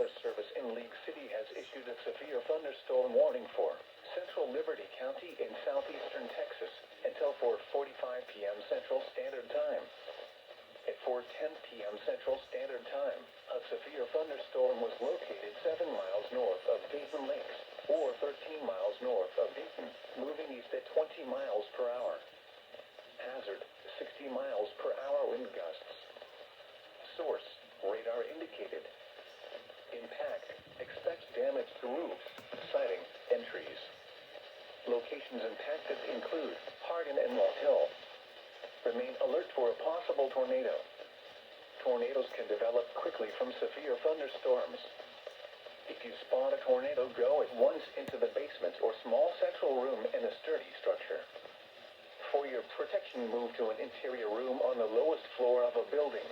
Weather Service in League City has issued a severe thunderstorm warning for central Liberty County in southeastern Texas until 4:45 p.m. Central Standard Time. At 4:10 p.m. Central Standard Time, a severe thunderstorm was located 7 miles north of Dayton Lakes, or 13 miles north of Dayton, moving east at 20 miles per hour. Hazard, 60 miles per hour wind gusts. Source, radar indicated. Impact, expect damage to roofs, siding, and trees. Locations impacted include Hardin and Lost Hill. Remain alert for a possible tornado. Tornadoes can develop quickly from severe thunderstorms. If you spot a tornado, go at once into the basement or small central room in a sturdy structure. For your protection, move to an interior room on the lowest floor of a building.